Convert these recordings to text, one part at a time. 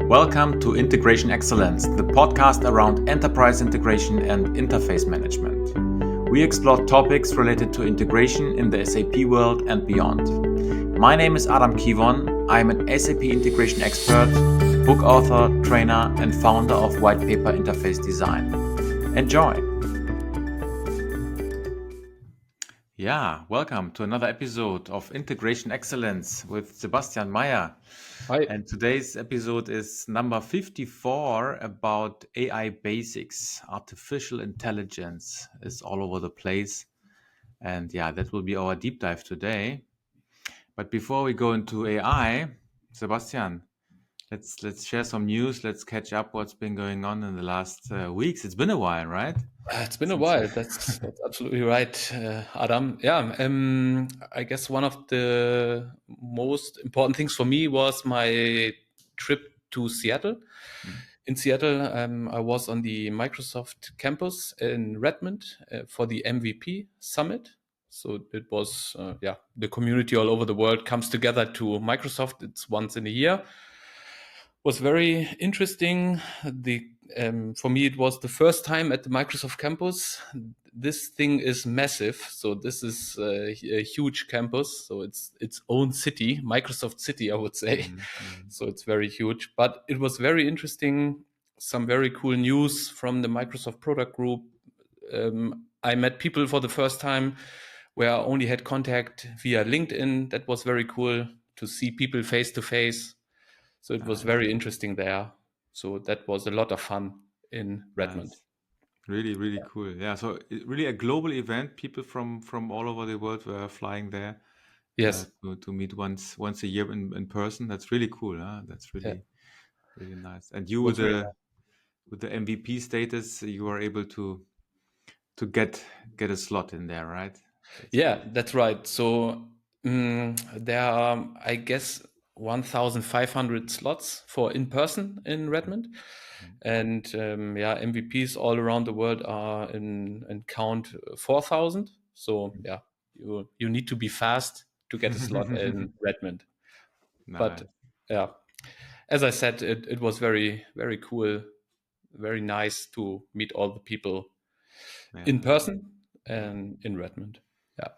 Welcome to Integration Excellence, the podcast around enterprise integration and interface management. We explore topics related to integration in the SAP world and beyond. My name is Adam Kivon. I'm an SAP integration expert, book author, trainer, and founder of Whitepaper Interface Design. Enjoy! Yeah, welcome to another episode of Integration Excellence with Sebastian Meyer. Hi. And today's episode is number 54 about AI basics. Artificial intelligence is all over the place. And yeah, that will be our deep dive today. But before we go into AI, Sebastian, let's share some news. Let's catch up what's been going on in the last weeks. It's been a while, right? It's been a Since while. That's absolutely right, Adam. Yeah, I guess one of the most important things for me was my trip to Seattle. In Seattle, I was on the Microsoft campus in Redmond for the MVP Summit. So it was, the community all over the world comes together to Microsoft. It's once in a year. Was very interesting. For me, it was the first time at the Microsoft campus. This thing is massive. So this is a huge campus. So it's its own city, Microsoft City, I would say. So it's very huge. But it was very interesting. Some very cool news from the Microsoft product group. I met people for the first time where I only had contact via LinkedIn. That was very cool to see people face to face. So it was very interesting there. So that was a lot of fun in Redmond. That's really, really cool. Yeah, so really a global event. People from all over the world were flying there Yes. to meet once a year in person. That's really cool. Huh? That's Yeah. really nice. And you Was very nice. with the MVP status, you were able to get a slot in there, right? Yeah, that's right. So there are, I guess, 1,500 slots for in person in Redmond. And MVPs all around the world are in count 4,000. So yeah, you need to be fast to get a slot in Redmond. But Nice. yeah, as I said, it was very, very cool, very nice to meet all the people in Yeah. person and in Redmond. Yeah.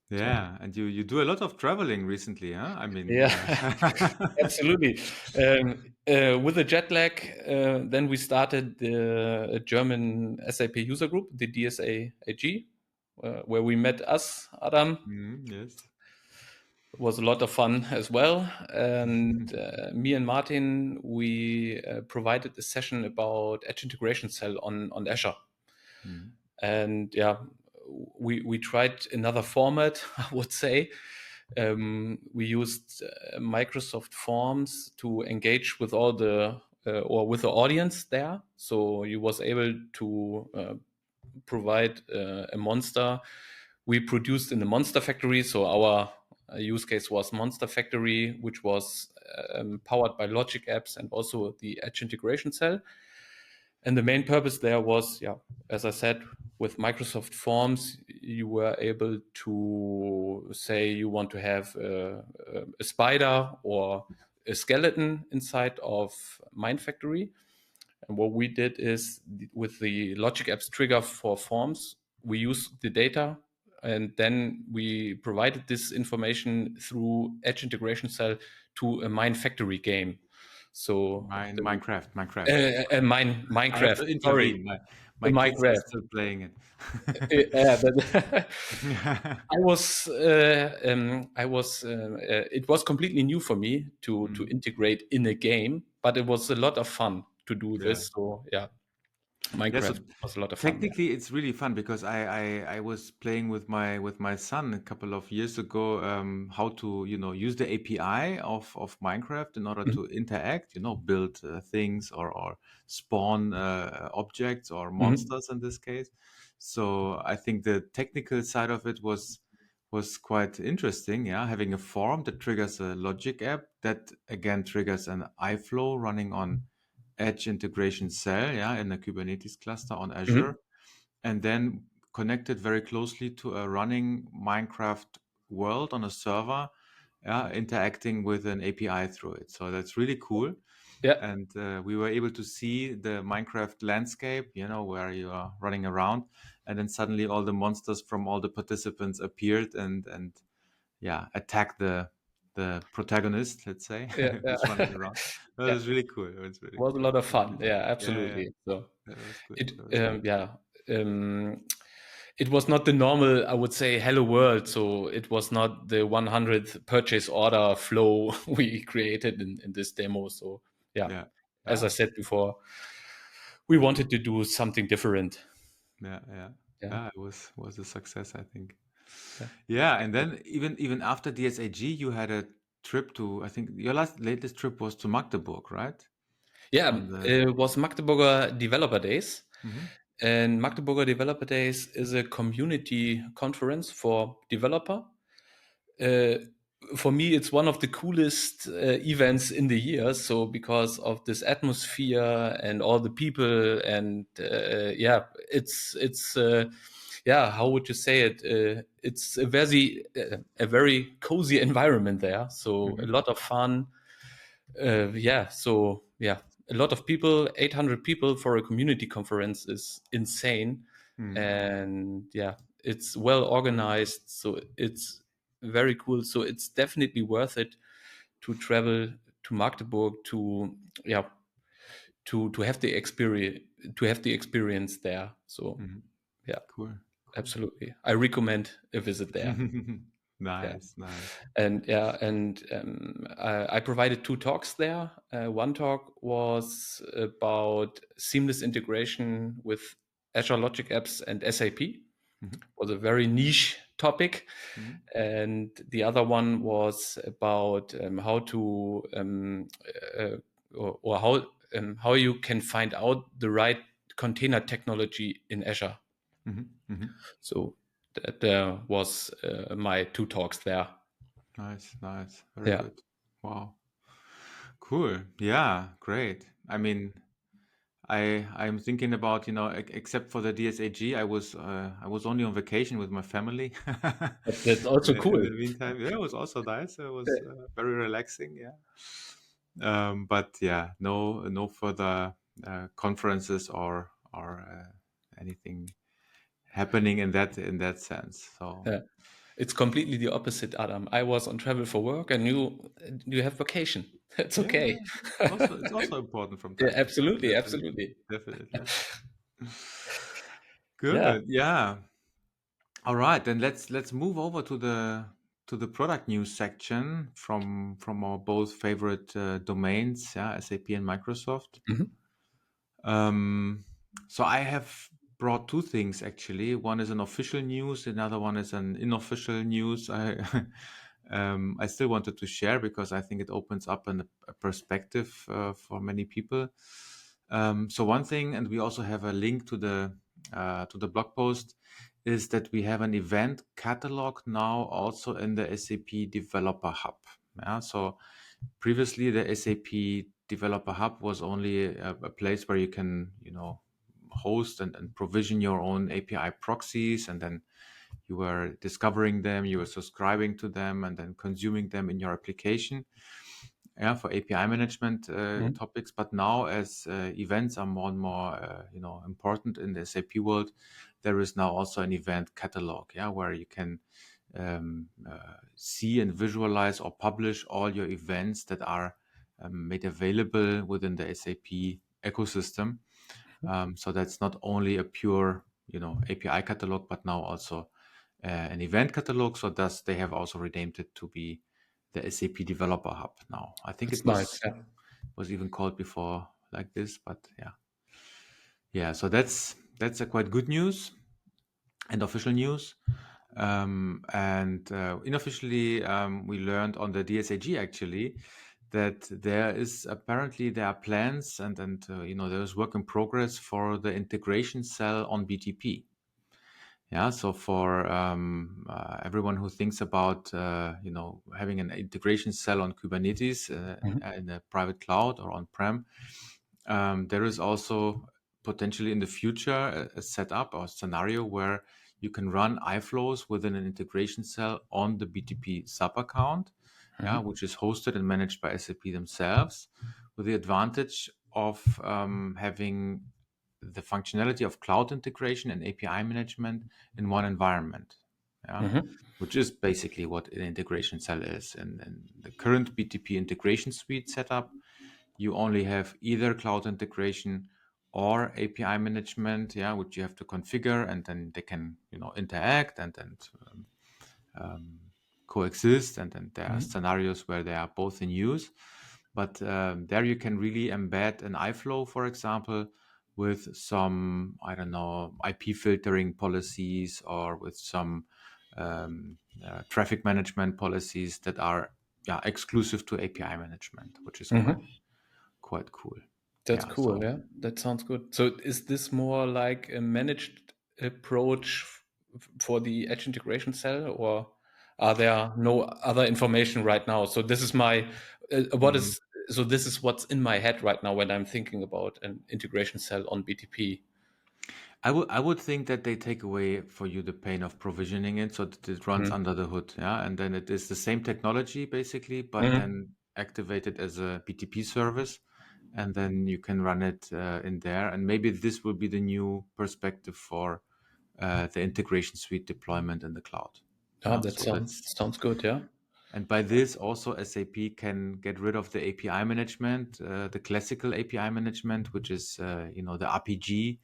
So Yeah, and you do a lot of traveling recently, huh? I mean, yeah, absolutely. With the jet lag, then we started the German SAP user group, the DSAG, where we met us, Adam. yes. It was a lot of fun as well. And me and Martin, we provided a session about Edge Integration Cell on Azure. Mhm. And yeah, we tried another format, I would say. We used Microsoft Forms to engage with all the or with the audience there. So you was able to provide a monster we produced in the Monster Factory. So our use case was Monster Factory, which was powered by Logic Apps and also the Edge Integration Cell. And the main purpose there was, as I said, with Microsoft Forms, you were able to say you want to have a spider or a skeleton inside of Mind Factory. And what we did is with the Logic Apps trigger for forms, we use the data and then we provided this information through Edge Integration Cell to a Mind Factory game. So Minecraft. I have Minecraft. to Sorry, intervene. My kids are Minecraft. still playing it. Yeah, but it was completely new for me to integrate in a game, but it was a lot of fun to do Yeah. this. So yeah, Yeah, so Minecraft was a lot of fun. technically it's really fun because I was playing with my son a couple of years ago how to use the API of Minecraft in order Mhm. to interact, build things or spawn objects or Mhm. monsters in this case. So I think the technical side of it was quite interesting. Yeah, having a form that triggers a logic app that again triggers an iFlow running on Edge integration cell, yeah, in a Kubernetes cluster on Azure, Mhm. and then connected very closely to a running Minecraft world on a server, yeah, interacting with an API through it. So that's really cool. Yeah. and we were able to see the Minecraft landscape, where you are running around, and then suddenly all the monsters from all the participants appeared and attacked the protagonist, let's say, Yeah. who's running Yeah. around. That Yeah. was really cool. It was really Was a cool. lot of Really fun. good. Yeah, Yeah, yeah, absolutely. So that was good. it, That was good. um, it was not the normal, I would say, hello world. So it was not the 100th purchase order flow we created in this demo. So yeah, Yeah, as I yeah, said before, we wanted to do something different. yeah, yeah. Yeah. Yeah, it was a success, I think. Yeah. Yeah, and then even after DSAG, you had a trip to, I think your latest trip was to Magdeburg, right? Yeah, On the it was Magdeburger Developer Days. Mhm, And Magdeburger Developer Days is a community conference for developer. Uh, for me, it's one of the coolest events in the year. So because of this atmosphere and all the people, and yeah, yeah, how would you say it? It's a very cozy environment there. So a mhm, lot of fun. Yeah, so yeah, a lot of people, 800 people for a community conference is insane. mhm, And yeah, it's well organized, so it's very cool. So it's definitely worth it to travel to Magdeburg to yeah to have the experience there. So mhm. yeah, Cool, cool. absolutely, I recommend a visit there. Yeah. Nice, nice. And yeah, and I provided two talks there. One talk was about seamless integration with Azure Logic Apps and SAP. Mhm, Was a very niche topic, mhm, and the other one was about how to uh, or how you can find out the right container technology in Azure. mhm, mhm. So that was my two talks there. Nice, nice. Very Yeah. good. Wow. Cool. Yeah, great. I mean, I'm thinking about, except for the DSAG, I was only on vacation with my family. That's also In cool. the meantime, yeah, it was also nice. It was very relaxing. Yeah. But yeah, no further conferences or anything happening in that sense. So Yeah. It's completely the opposite, Adam. I was on travel for work, and you have vacation. That's yeah, okay. it's also important from Yeah, time to time. absolutely, Definitely, absolutely. definitely. Yeah. Good. Yeah. All right, then let's move over to the product news section from our both favorite domains, yeah, SAP and Microsoft. Mhm. Um, so I have brought two things actually. One is an official news, another one is an unofficial news. I still wanted to share because I think it opens up a perspective for many people. So one thing, and we also have a link to the blog post, is that we have an event catalog now also in the SAP Developer Hub. Yeah, so previously the SAP Developer Hub was only a place where you can, host and provision your own API proxies, and then you were discovering them, you were subscribing to them, and then consuming them in your application. Yeah, for API management Mhm. topics. But now, as events are more and more, important in the SAP world, there is now also an event catalog. Yeah, where you can see and visualize or publish all your events that are made available within the SAP ecosystem. So that's not only a pure, API catalog, but now also an event catalog. So thus they have also renamed it to be the SAP Developer Hub now. I think That's it nice. was Yeah. was even called before like this, but yeah, yeah. So that's a quite good news and official news. And unofficially, we learned on the DSAG actually that there are plans and there's work in progress for the integration cell on BTP. Yeah, so for everyone who thinks about having an integration cell on Kubernetes Mhm. in a private cloud or on-prem, there is also potentially in the future a setup or scenario where you can run iFlows within an integration cell on the BTP sub account, yeah, Mhm. which is hosted and managed by SAP themselves, with the advantage of having the functionality of cloud integration and API management in one environment. Yeah. Mhm. Which is basically what an integration cell is. And in the current BTP integration suite setup, you only have either cloud integration or API management, yeah, which you have to configure, and then they can, interact and coexist. And then there are Mhm. scenarios where they are both in use. But there you can really embed an iFlow, for example, with some, I don't know, IP filtering policies or with some traffic management policies that are, yeah, exclusive to API management, which is quite Mhm. quite cool. That's Yeah. cool. So Yeah, that sounds good. So is this more like a managed approach for the edge integration cell, or are there no other information right now? So this is my what mhm. is so this is what's in my head right now when I'm thinking about an integration cell on BTP. I would think that they take away for you the pain of provisioning it so that it runs Mhm. under the hood, yeah, and then it is the same technology basically, but Mhm. then activated as a BTP service, and then you can run it in there, and maybe this will be the new perspective for the integration suite deployment in the cloud. Yeah, Yeah, that so that's sounds good. Yeah. and by this also SAP can get rid of the API management, the classical API management, which is the RPG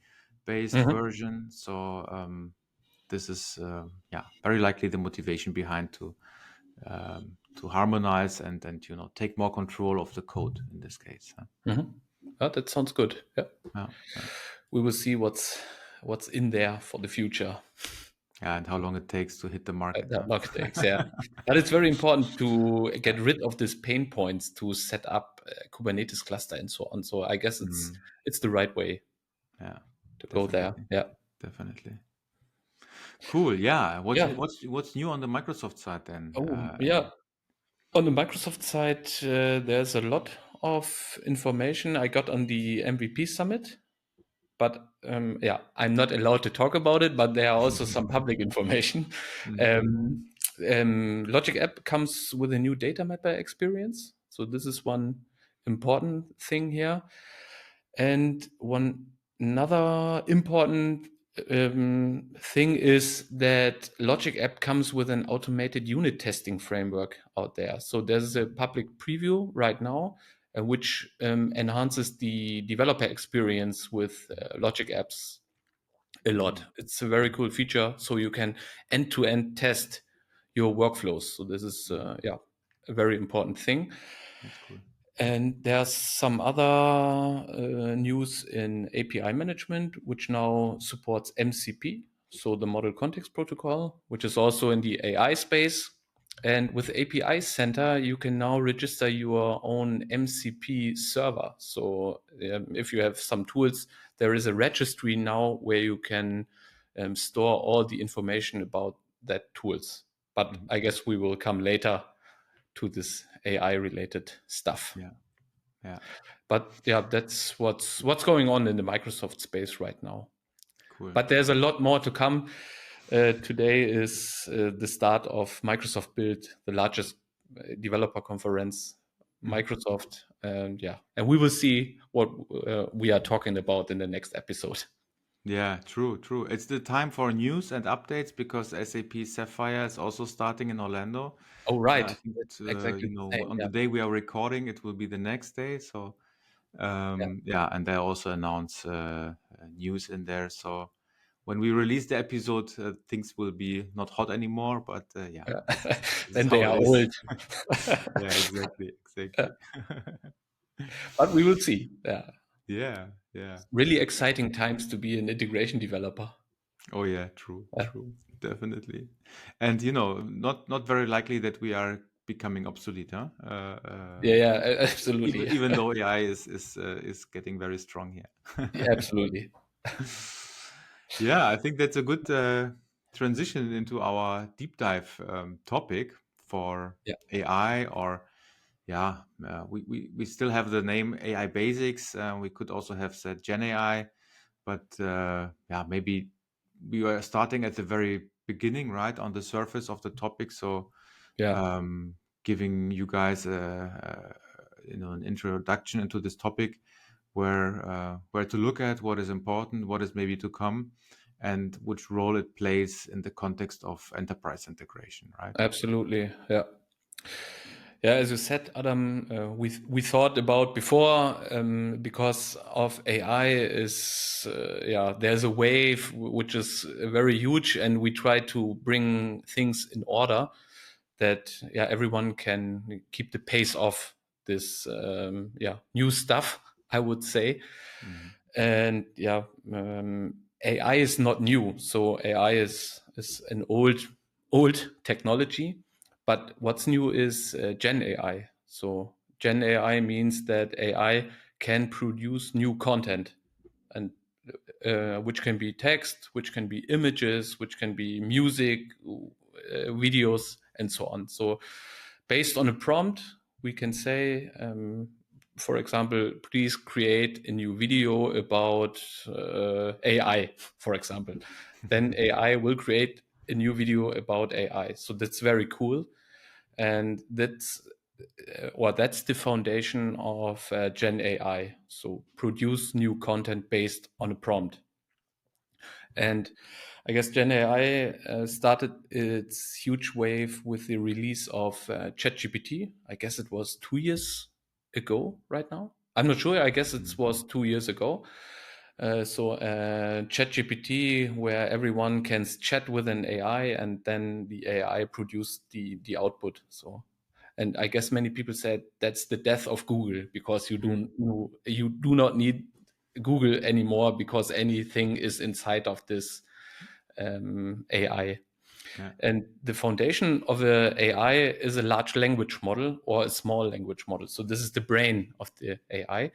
based Mhm. version. So this is very likely the motivation behind to harmonize and take more control of the code in this case. Huh? Mhm. Yeah, that sounds good. Yeah. Yeah, yeah, We will see what's in there for the future. yeah, and how long it takes to hit the market. That Huh? log takes, yeah. But it's very important to get rid of these pain points to set up a Kubernetes cluster and so on. So I guess Mm, it's the right way yeah, to go there. definitely, Yeah. definitely. Cool. Yeah. What's Yeah. what's new on the Microsoft side then? Oh, yeah. On the Microsoft side, there's a lot of information I got on the MVP summit. But yeah, I'm not allowed to talk about it, but there are also some public information. Mhm. Um, Logic App comes with a new data mapper experience. So this is one important thing here. And one another important thing is that Logic App comes with an automated unit testing framework out there. So there's a public preview right now, which enhances the developer experience with Logic Apps a lot. Mm, It's a very cool feature, so you can end-to-end test your workflows. So this is mm, yeah, a very important thing. that's cool. And there's some other news in API management, which now supports MCP, so the Model Context Protocol, which is also in the AI space. And with API Center, you can now register your own MCP server. So if you have some tools, there is a registry now where you can store all the information about that tools. But Mhm. I guess we will come later to this AI related stuff. Yeah. Yeah. But yeah, that's what's going on in the Microsoft space right now. Cool. But there's a lot more to come. Today is the start of Microsoft Build, the largest developer conference, Mhm. Microsoft, and yeah, and we will see what we are talking about in the next episode. Yeah, true, true. It's the time for news and updates because SAP Sapphire is also starting in Orlando. Oh, I right, think that's exactly the same. on the Yeah, day we are recording, it will be the next day. So, yeah, and they also announce news in there. So, when we release the episode, things will be not hot anymore. But yeah, yeah. this is Then they how it are is. old. Yeah, exactly, exactly. But we will see. Yeah, Yeah, yeah. really exciting times to be an integration developer. Oh yeah, true, Yeah, true, definitely. And not very likely that we are becoming obsolete, huh? yeah, yeah, absolutely. Even though AI is getting very strong here. Yeah, absolutely. Yeah, I think that's a good transition into our deep dive topic for Yeah, AI. Or yeah, we still have the name AI basics. We could also have said Gen AI, but yeah, maybe we were starting at the very beginning, right, on the surface of the topic. So yeah. um, giving you guys an an introduction into this topic, where to look at, what is important, what is maybe to come, and which role it plays in the context of enterprise integration, right? Absolutely. Yeah. Yeah, as you said, Adam, we thought about before, because of AI is there's a wave which is very huge, and we try to bring things in order that everyone can keep the pace of this new stuff, I would say. Mhm. And AI is not new, so AI is an old technology. But what's new is Gen AI. So Gen AI means that AI can produce new content, and which can be text, which can be images, which can be music, videos, and so on. So based on a prompt, we can say, for example, please create a new video about AI, for example. Then AI will create a new video about AI. So that's very cool. And that's the foundation of Gen AI. So produce new content based on a prompt. And I guess Gen AI started its huge wave with the release of ChatGPT. I guess it was 2 years ago right now. I'm not sure. I guess it was 2 years ago. ChatGPT, where everyone can chat with an AI, and then the AI produced the output. So, and I guess many people said that's the death of Google, because you do not need Google anymore, because anything is inside of this AI. Yeah. And the foundation of a AI is a large language model or a small language model. So this is the brain of the AI.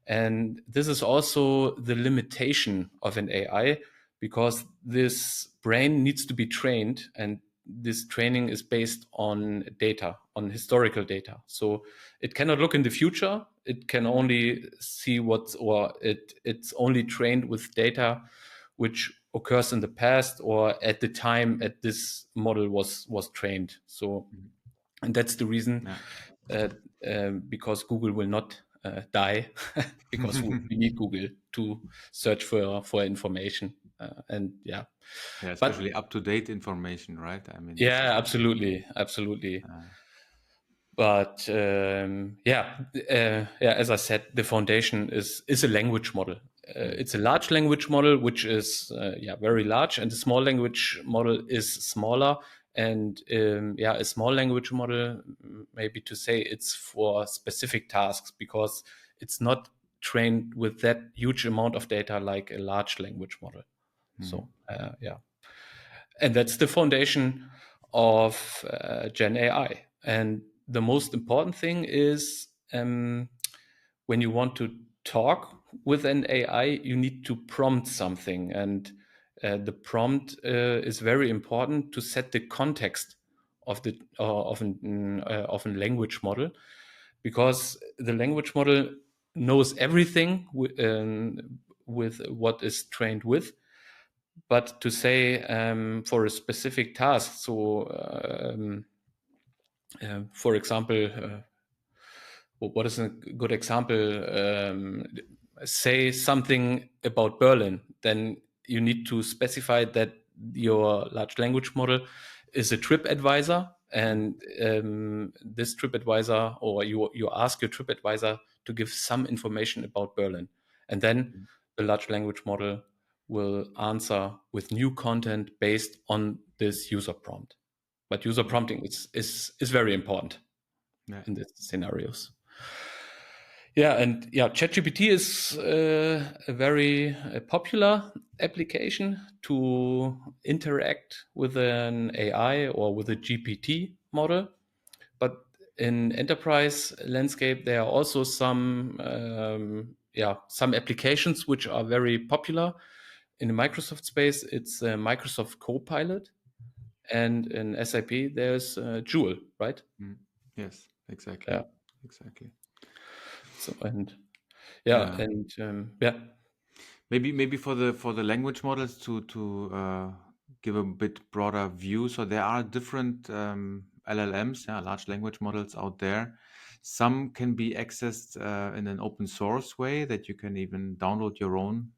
And this is also the limitation of an AI, because this brain needs to be trained, and this training is based on data, on historical data. So it cannot look in the future. It can only see it's only trained with data which occurs in the past, or at the time at this model was trained. So, and that's the reason, because Google will not die, because we need Google to search for information, and Yeah, but especially up-to-date information, right? I mean, this is yeah, absolutely. uh, But as I said, the foundation is a language model. mm, It's a large language model, which is very large, and the small language model is smaller. And a small language model, maybe to say it's for specific tasks, because it's not trained with that huge amount of data like a large language model. mm, So and that's the foundation of Gen AI. And the most important thing is, when you want to talk with an AI, you need to prompt something. And the prompt is very important to set the context of the of a language model, because the language model knows everything with what is trained with. But to say, for a specific task, so for example, what is a good example? Say something about Berlin, then you need to specify that your large language model is a trip advisor, and this trip advisor, or you ask your trip advisor to give some information about Berlin, and then the large language model will answer with new content based on this user prompt. But user prompting is very important yeah, in these scenarios. ChatGPT is a very popular application to interact with an AI or with a GPT model. But in enterprise landscape, there are also some applications which are very popular. In the Microsoft space, it's Microsoft Copilot, and in SAP, there's Joule, right? mm, yes, exactly, Yeah. exactly. So and Yeah, maybe for the language models to give a bit broader view. So there are different LLMs, yeah, large language models out there. Some can be accessed in an open source way that you can even download your own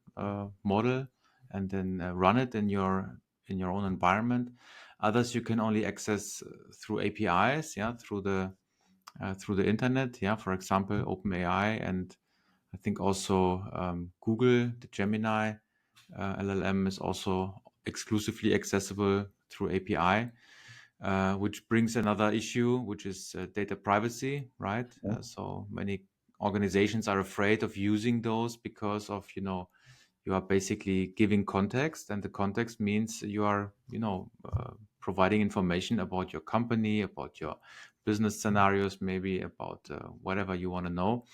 model and then run it in your own environment. Others you can only access through APIs, through the internet. For example, OpenAI, and I think also Google, the Gemini LLM is also exclusively accessible through API, which brings another issue, which is data privacy, right? So many organizations are afraid of using those because of, you are basically giving context, and the context means you are, providing information about your company, about your business scenarios, maybe about whatever you want to know,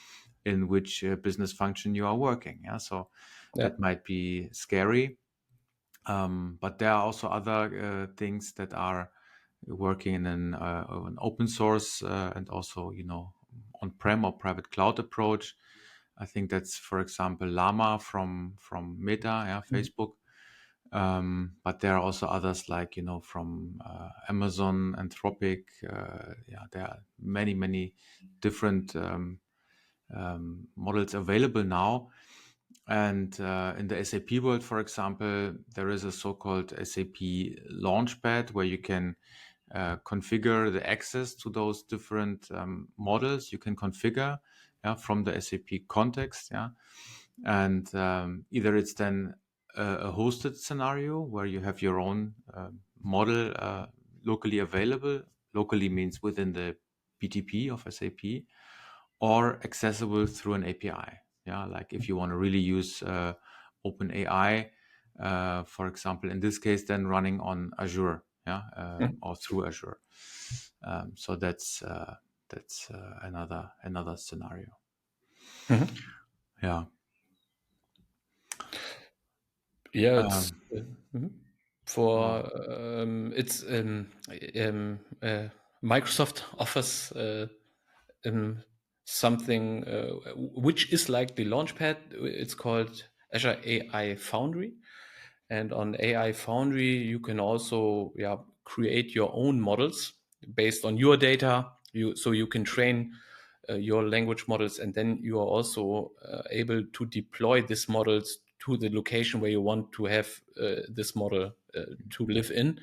in which business function you are working. So Yeah. that might be scary. But there are also other things that are working in an open source and also, on-prem or private cloud approach. I think that's, for example, Llama from Meta, Facebook. But there are also others like, from Amazon, Anthropic. There are many different models available now. And in the SAP world, for example, there is a so-called SAP Launchpad where you can configure the access to those different models. You can configure from the SAP context. And either it's then a hosted scenario where you have your own model locally available. Locally means within the BTP of SAP, or accessible through an API. Like if you want to really use OpenAI, for example, in this case, then running on Azure, or through Azure. So that's another scenario. Mhm. Yeah. Yeah, it's mhm. For Wow. it's Microsoft offers something which is like the Launchpad. It's called Azure AI Foundry, and on AI Foundry you can also create your own models based on your data. You can train your language models, and then you are also able to deploy these models to the location where you want to have this model to live in.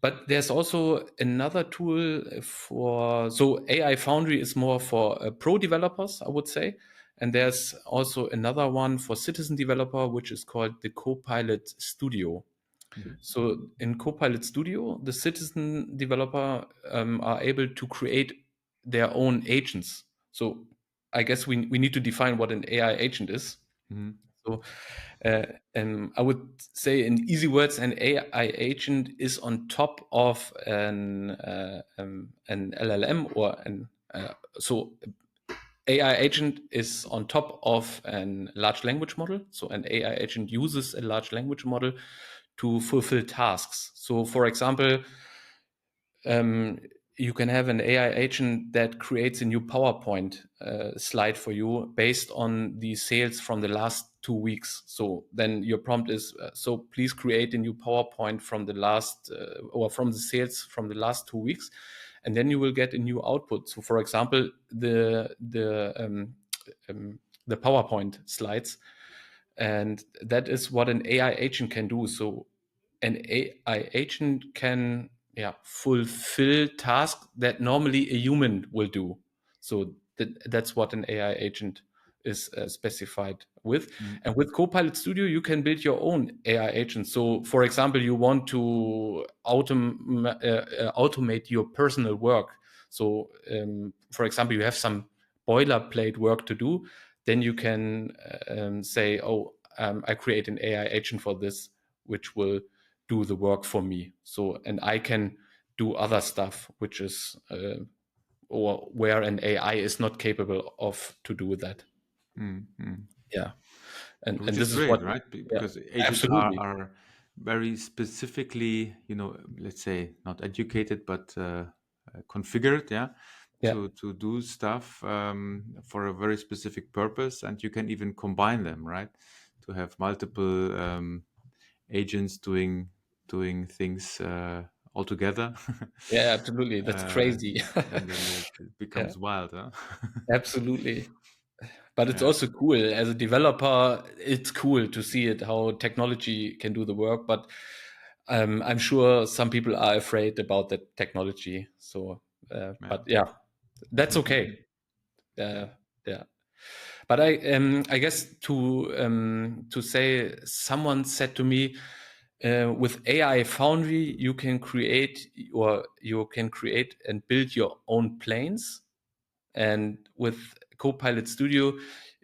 But there's also another tool so AI Foundry is more for pro developers, I would say. And there's also another one for citizen developer, which is called the Copilot Studio. Mhm. So in Copilot Studio, the citizen developer are able to create their own agents. So I guess we need to define what an AI agent is. Mhm. So I would say in easy words, an AI agent is on top of an LLM or so AI agent is on top of a large language model. So an AI agent uses a large language model to fulfill tasks. So for example, um, you can have an AI agent that creates a new PowerPoint slide for you based on the sales from the last 2 weeks. So then your prompt is, so please create a new PowerPoint from the last or from the sales from the last 2 weeks, and then you will get a new output. So for example, the PowerPoint slides, and that is what an AI agent can do. So an AI agent can fulfill tasks that normally a human will do. So that's what an AI agent is specified with. Mhm. And with Copilot Studio, you can build your own AI agent. So, for example, you want to automate your personal work. So, for example, you have some boilerplate work to do. Then you can say, "Oh, I create an AI agent for this, which will do the work for me." So, and I can do other stuff, which is or where an AI is not capable of to do that. Mhm. Yeah, Which and is this is great, what, right? yeah, Because agents absolutely, are very specifically, let's say not educated, but configured, yeah, to do stuff for a very specific purpose, and you can even combine them, right? To have multiple agents doing things altogether. Yeah, absolutely. That's uh, crazy. and then it Yeah, becomes wild, huh? absolutely. But it's Yeah, also cool as a developer. It's cool to see it how technology can do the work. But I'm sure some people are afraid about that technology. So, yeah. but yeah, that's okay. Yeah. Yeah. But I guess to say, someone said to me, with AI Foundry, you can create and build your own planes, and with Copilot Studio,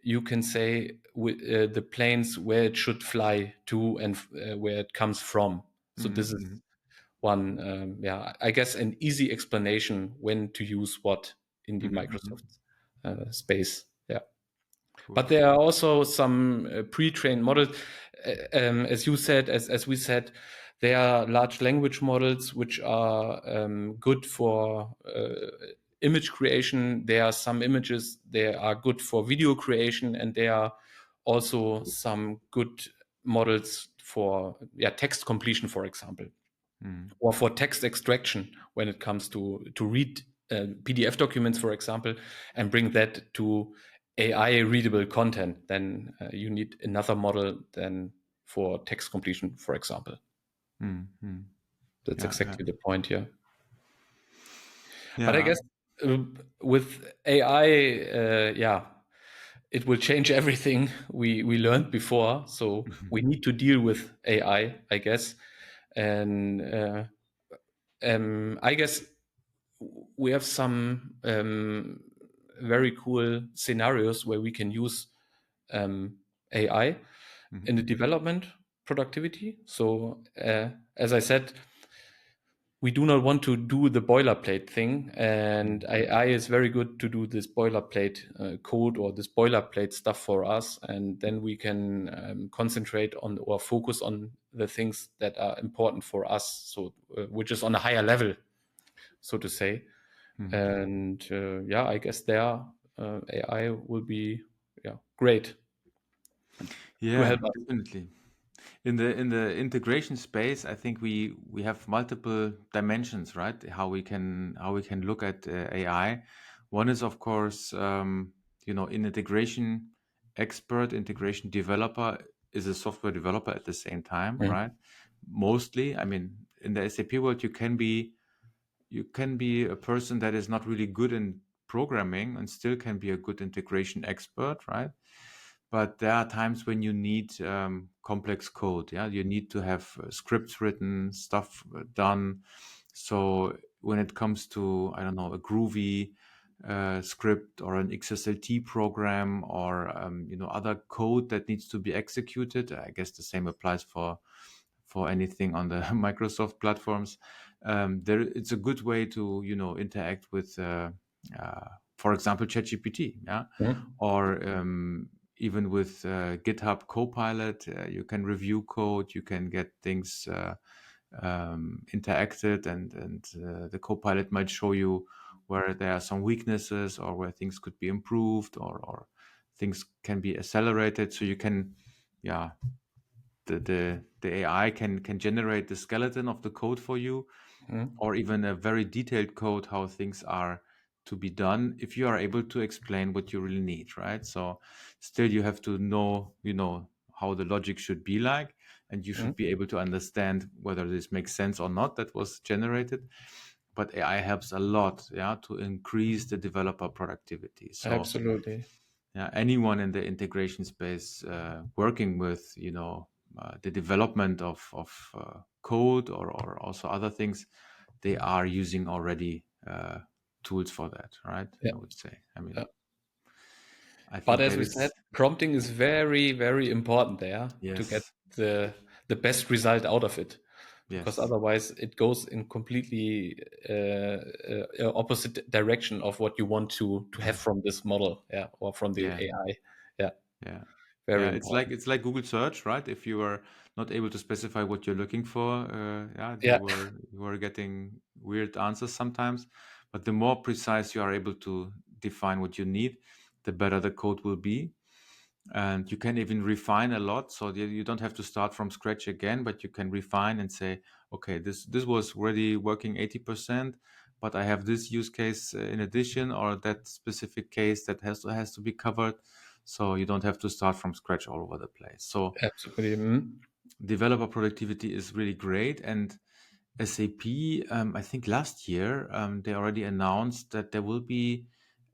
you can say the planes where it should fly to and where it comes from. So this is Mm-hmm. one, yeah, I guess an easy explanation when to use what in the Mm-hmm. Microsoft space. Yeah. Cool. But there are also some pre-trained models, as you said, as we said, there are large language models which are good for image creation. There are some images they are good for video creation, and there are also some good models for text completion, for example, Mm. or for text extraction when it comes to read PDF documents, for example, and bring that to AI readable content. Then you need another model than for text completion, for example. Mm-hmm. That's Yeah, yeah, exactly the point here. But I yeah. guess uh, with AI, it will change everything we learned before. So we need to deal with I guess, and I guess we have some very cool scenarios where we can use AI in the Mm-hmm. development productivity. So, as I said, we do not want to do the boilerplate thing, and AI is very good to do this boilerplate code or this boilerplate stuff for us, and then we can concentrate on or focus on the things that are important for us. So, which is on a higher level, so to say. Mm-hmm. And I guess there AI will be great to Yeah, help us. definitely. In the integration space, I think we have multiple dimensions, right? How we can look at AI. One is, of course, an integration expert, integration developer is a software developer at the same time, Mm, right? Mostly, I mean, in the SAP world, you can be a person that is not really good in programming and still can be a good integration expert, right? But there are times when you need complex code. Yeah, you need to have scripts written, stuff done. So when it comes to, I don't know, a groovy script or an XSLT program or other code that needs to be executed, I guess the same applies for anything on the Microsoft platforms. It's a good way to interact with, for example, ChatGPT, yeah, mm, or even with GitHub Copilot. You can review code, you can get things interacted, and the Copilot might show you where there are some weaknesses or where things could be improved or things can be accelerated. So you can, yeah, the AI can generate the skeleton of the code for you, mm, or even a very detailed code how things are to be done if you are able to explain what you really need, right? So still you have to know, how the logic should be like, and you mm. should be able to understand whether this makes sense or not that was generated. But AI helps a lot, yeah, to increase the developer productivity. So Absolutely. yeah, anyone in the integration space working with the development of code or also other things, they are using already tools for that, right? Yeah. I would say. I Yeah. mean, I But think as that we said, is, prompting is very, very important there to get yes, the best result out of it, because yes, otherwise it goes in completely opposite direction of what you want to have from this model, or from the yeah, AI. Yeah, yeah. very Yeah, it's like important. it's like Google search, right? If you are not able to specify what you're looking for, yeah, you Yeah, were you were getting weird answers sometimes. But the more precise you are able to define what you need, the better the code will be. and you can even refine a lot, so you don't have to start from scratch again, but you can refine and say, okay, this was already working 80%, but I have this use case in addition, or that specific case that has to be covered, so you don't have to start from scratch all over the place. So Absolutely. developer productivity is really great. And SAP, I think last year, they already announced that there will be,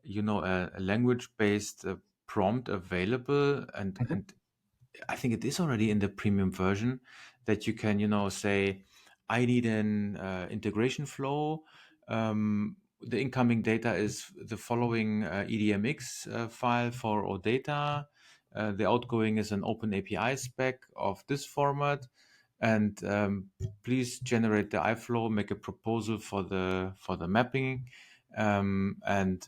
a language-based prompt available, and I think it is already in the premium version, that you can, say, I need an integration flow. The incoming data is the following EDMX file for OData. The outgoing is an open API spec of this format. And please generate the iFlow, make a proposal for the mapping, and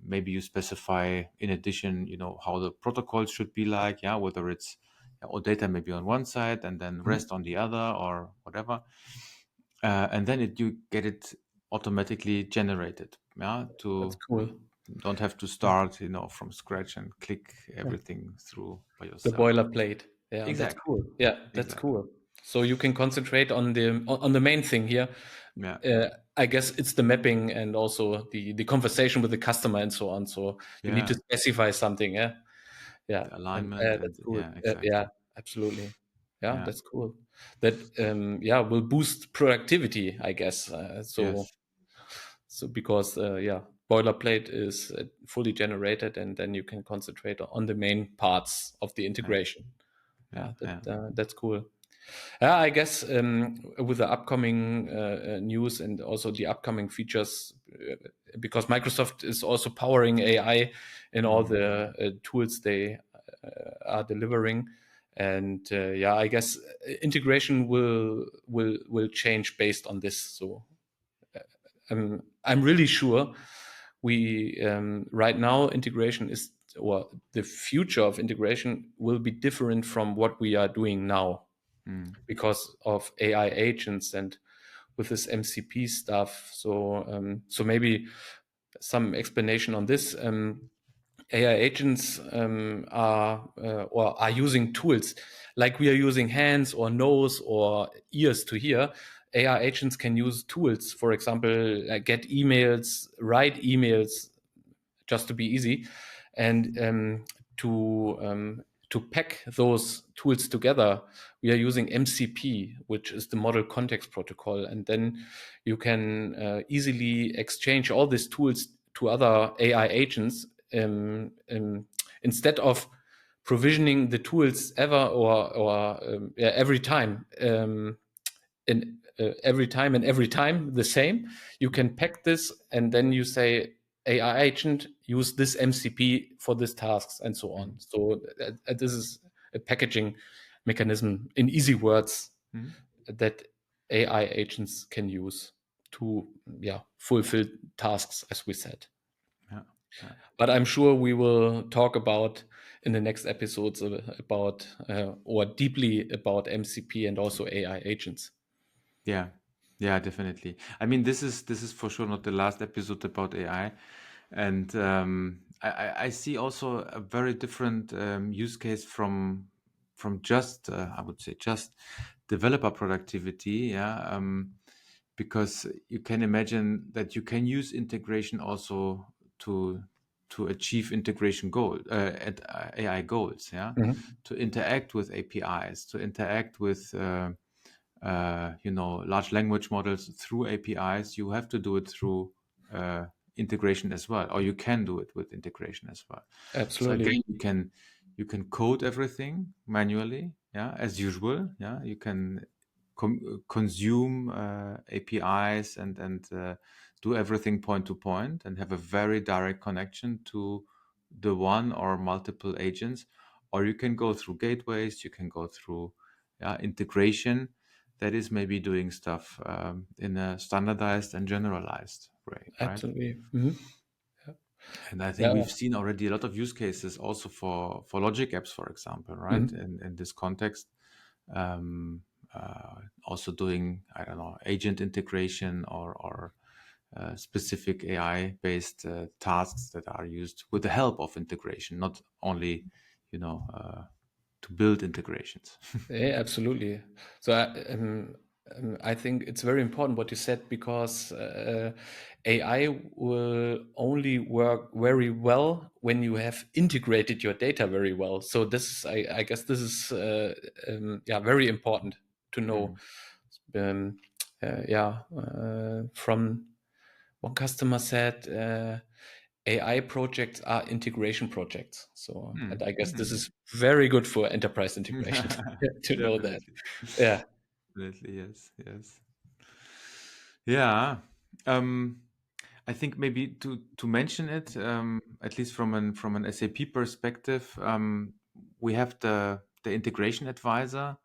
maybe you specify in addition, how the protocol should be like, yeah, whether it's or data maybe on one side and then rest on the other or whatever, and then you get it automatically generated. Yeah, That's to cool. don't have to start, from scratch and click everything through by The yourself. boilerplate. Yeah, that's Exactly, cool. Yeah, that's exactly. cool. So you can concentrate on the main thing here. Yeah, I guess it's the mapping and also the conversation with the customer and so on. So you need to yeah, specify something. Yeah, yeah, the alignment and that's cool. yeah, Yeah, exactly. absolutely. Yeah, Yeah, that's cool. That yeah will boost productivity, I guess. So yes, so because yeah, boilerplate is fully generated, and then you can concentrate on the main parts of the yeah, integration. yeah, Yeah, yeah. that's cool. Yeah, I guess with the upcoming news and also the upcoming features, because Microsoft is also powering AI in all Mm, the tools they are delivering, and yeah, I guess integration will change based on this. So I'm really sure we right now integration is, or the future of integration will be different from what we are doing now mm, because of AI agents and with this MCP stuff. So so maybe some explanation on this. AI agents are using tools like we are using hands or nose or ears to hear. AI agents can use tools, for example, get emails, write emails, just to be easy, and to pack those tools together, we are using MCP, which is the Model Context Protocol, and then you can easily exchange all these tools to other AI agents instead of provisioning the tools ever or yeah, every time. In every time the same, you can pack this and then you say AI agent use this MCP for this tasks and so on. mm, So this is a packaging mechanism in easy words mm. that AI agents can use to yeah fulfill tasks, as we said. Yeah, yeah. But I'm sure we will talk about in the next episodes about or deeply about MCP and also AI agents. Yeah, yeah, definitely. I mean, this is for sure not the last episode about AI, and I see also a very different use case from just I would say just developer productivity. Yeah, because you can imagine that you can use integration also to achieve integration goal at AI goals. Yeah, Mhm. to interact with APIs, to interact with large language models through APIs. You have to do it through integration as well, or you can do it with integration as well. So Absolutely. again, you can code everything manually, yeah, as usual. Yeah, you can consume APIs and do everything point to point and have a very direct connection to the one or multiple agents, or you can go through gateways. You can go through integration that is maybe doing stuff in a standardized and generalized way, right? Absolutely. Mhm. And I think Yeah. we've seen already a lot of use cases also for logic apps, for example, right? Mhm. In this context, also doing, I don't know, agent integration or specific AI based tasks that are used with the help of integration, not only to build integrations. Yeah, absolutely. So I think it's very important what you said, because AI will only work very well when you have integrated your data very well. So I guess this is yeah, very important to know. Mhm. Um, from one customer said, AI projects are integration projects. So, and I guess this Mhm. is very good for enterprise integration to know that. Definitely. Yeah. Definitely, yes, yes. Yeah. Um, I think maybe to mention it, at least from an SAP perspective, we have the integration advisor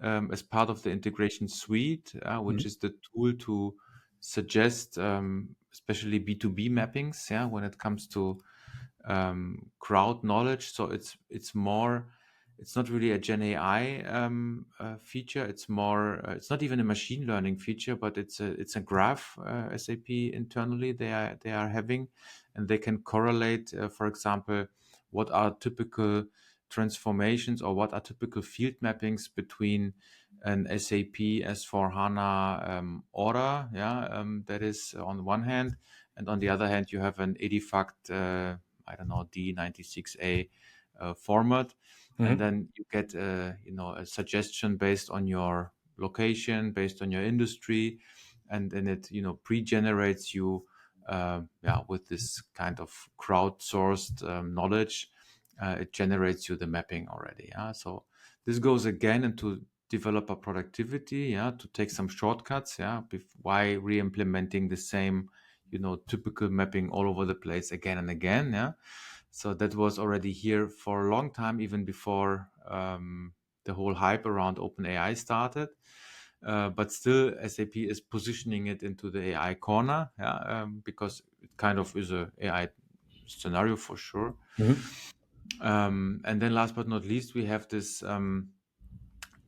as part of the integration suite, which Mhm. is the tool to suggest, especially B2B mappings, yeah, when it comes to crowd knowledge. So it's not really a Gen AI feature. It's more, it's not even a machine learning feature, but it's a graph SAP internally they are having, and they can correlate, for example, what are typical transformations or what are typical field mappings between an SAP S4 HANA order, yeah, that is on one hand, and on the other hand, you have an EDIFACT, I don't know, D96A format, and Mhm. then you get a suggestion based on your location, based on your industry, and then it pre-generates you with this kind of crowdsourced knowledge. It generates you the mapping already. Yeah, so this goes again into developer productivity. Yeah, to take some shortcuts. Yeah, why re-implementing the same typical mapping all over the place again and again. Yeah, so that was already here for a long time, even before the whole hype around OpenAI started. But still, SAP is positioning it into the AI corner, yeah, because it kind of is a AI scenario for sure. Mhm. And then, last but not least, we have this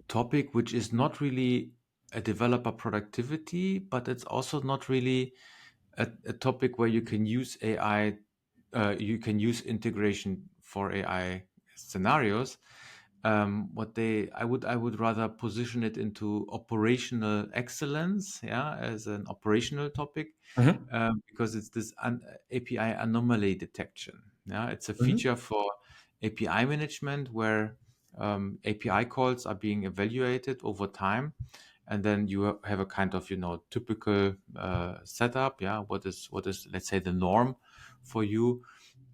topic, which is not really a developer productivity, but it's also not really a topic where you can use AI, you can use integration for AI scenarios. I would rather position it into operational excellence, yeah, as an operational topic, Mhm. because it's this API anomaly detection. Yeah, it's a Mhm. feature for API management where API calls are being evaluated over time, and then you have a kind of typical setup. Yeah, what is let's say the norm for you,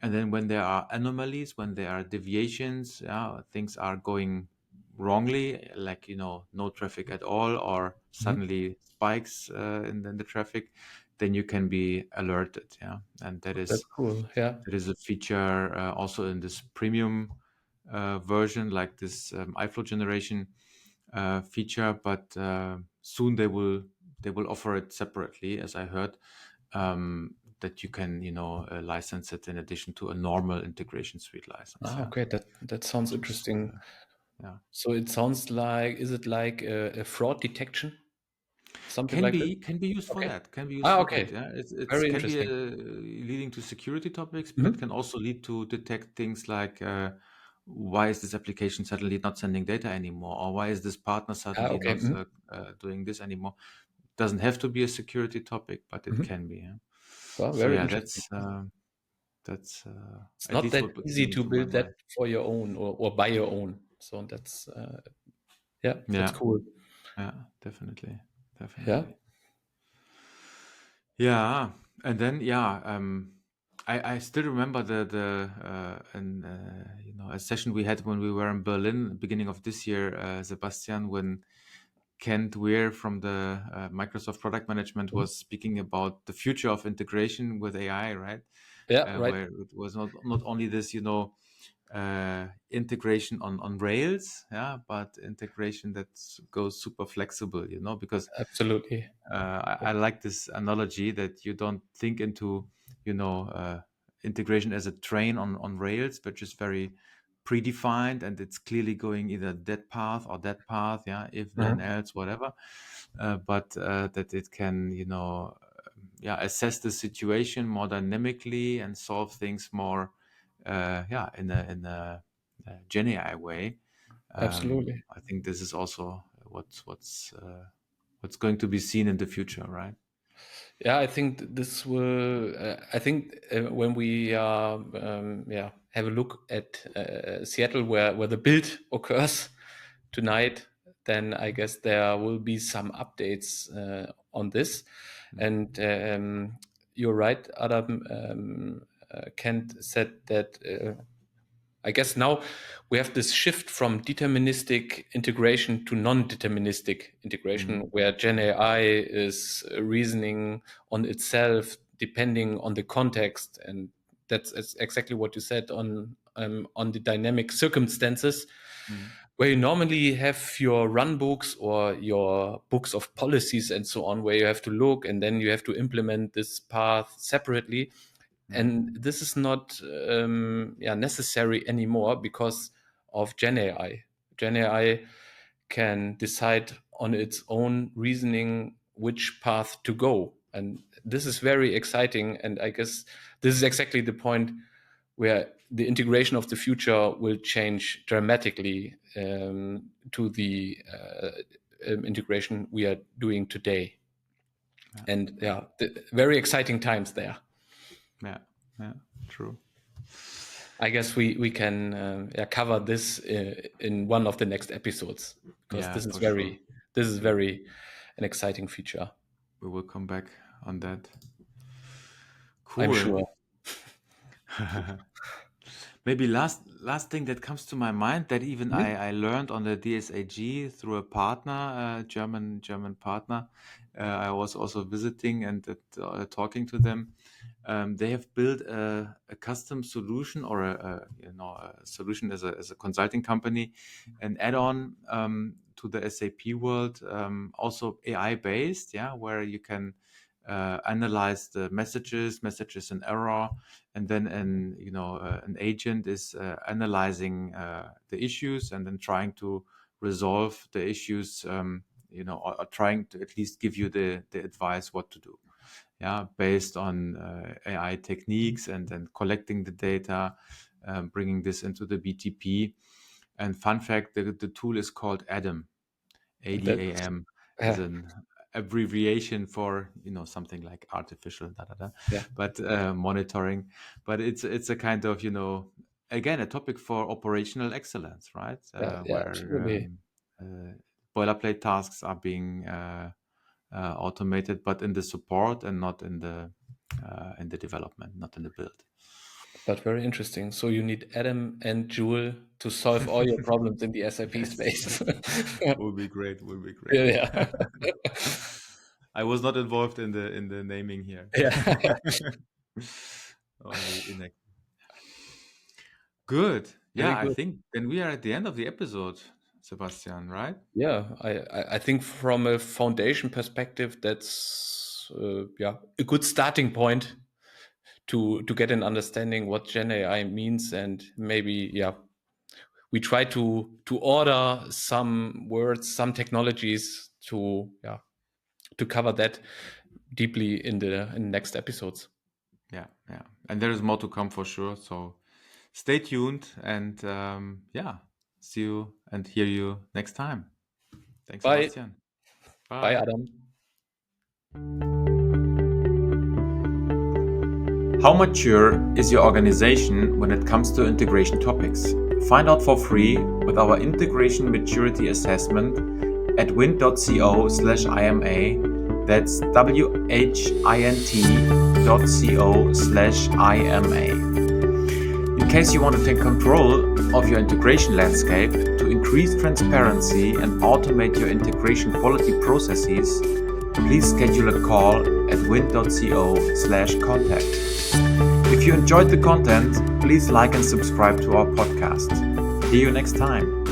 and then when there are anomalies, when there are deviations, yeah, things are going wrongly, like no traffic at all, or Mhm. suddenly spikes in the traffic, then you can be alerted. Yeah, and that That's is cool. Yeah. that is a feature also in this premium version, like this iFlow generation feature, but soon they will offer it separately, as I heard, that you can license it in addition to a normal integration suite license. Ah, Yeah, okay. That sounds which is interesting. yeah, So it sounds like, is it like a fraud detection? Something can like this? be can be used for Okay. that. Can be used Ah, for that. okay. Yeah, it's Very can be interesting. leading to security topics, but Mhm. can also lead to detect things like why is this application suddenly not sending data anymore, or why is this partner Ah, suddenly okay. not Mhm. doing this anymore. Doesn't have to be a security topic, but it Mhm. can be. Yeah? Well, So very yeah, interesting. that's It's at not least that what easy came to into my build that mind. for your own, or by your own. So that's yeah, that's Yeah, cool. yeah, definitely, Yeah. definitely. Yeah, and then yeah, I still remember a session we had when we were in Berlin, beginning of this year, Sebastian, when Kent Weir from the Microsoft Product Management Mhm. was speaking about the future of integration with AI, right? Yeah, right. Where it was not only this, integration on Rails, yeah, but integration that goes super flexible, because Absolutely. I like this analogy that you don't think into, integration as a train on rails, but just very predefined, and it's clearly going either that path or that path, yeah, if then Mhm. else, whatever. But that it can, assess the situation more dynamically and solve things more, in a GenAI way. Absolutely. I think this is also what's going to be seen in the future, right? Yeah, I think this will. I think when we have a look at Seattle, where the build occurs tonight, then I guess there will be some updates on this. And you're right, Adam. Kent said that. I guess now we have this shift from deterministic integration to non-deterministic integration, where GenAI is reasoning on itself depending on the context, and that's exactly what you said on the dynamic circumstances, where you normally have your run books or your books of policies and so on, where you have to look and then you have to implement this path separately. And this is not necessary anymore because of GenAI. GenAI can decide on its own reasoning which path to go. And this is very exciting. And I guess this is exactly the point where the integration of the future will change dramatically to the integration we are doing today. And very exciting times there. Yeah, true. I guess we can cover this in one of the next episodes, because this is very an exciting feature. We will come back on that. Cool. I'm sure. Maybe last thing that comes to my mind that even I learned on the DSAG through a partner, German partner. I was also visiting and talking to them. They have built a custom solution, or a solution as a consulting company, an add-on to the SAP world, also AI based, where you can analyze the messages in error, and then an agent is analyzing the issues and then trying to resolve the issues, or trying to at least give you the advice what to do, based on AI techniques, and then collecting the data, bringing this into the BTP. And fun fact, the tool is called ADAM, ADAM, as an abbreviation for something like artificial but monitoring. But it's a kind of again a topic for operational excellence, right? Where boilerplate tasks are being automated, but in the support and not in the development, not in the build. But very interesting. So you need Adam and Joule to solve all your problems in the SAP space. Would be great. Yeah. I was not involved in the naming here. Yeah. Only Good. Very I good. think then we are at the end of the episode, Sebastian, right? Yeah, I think from a foundation perspective, that's a good starting point to get an understanding what GenAI means, and maybe we try to order some words, some technologies to cover that deeply in the next episodes. Yeah, and there is more to come for sure. So stay tuned, and see you and hear you next time. Thanks, Bye. Sebastian. Bye, Adam. How mature is your organization when it comes to integration topics? Find out for free with our Integration Maturity Assessment at wint.co/IMA. That's whint.co/IMA. In case you want to take control of your integration landscape to increase transparency and automate your integration quality processes, please schedule a call at wint.co/contact. If you enjoyed the content, please like and subscribe to our podcast. See you next time.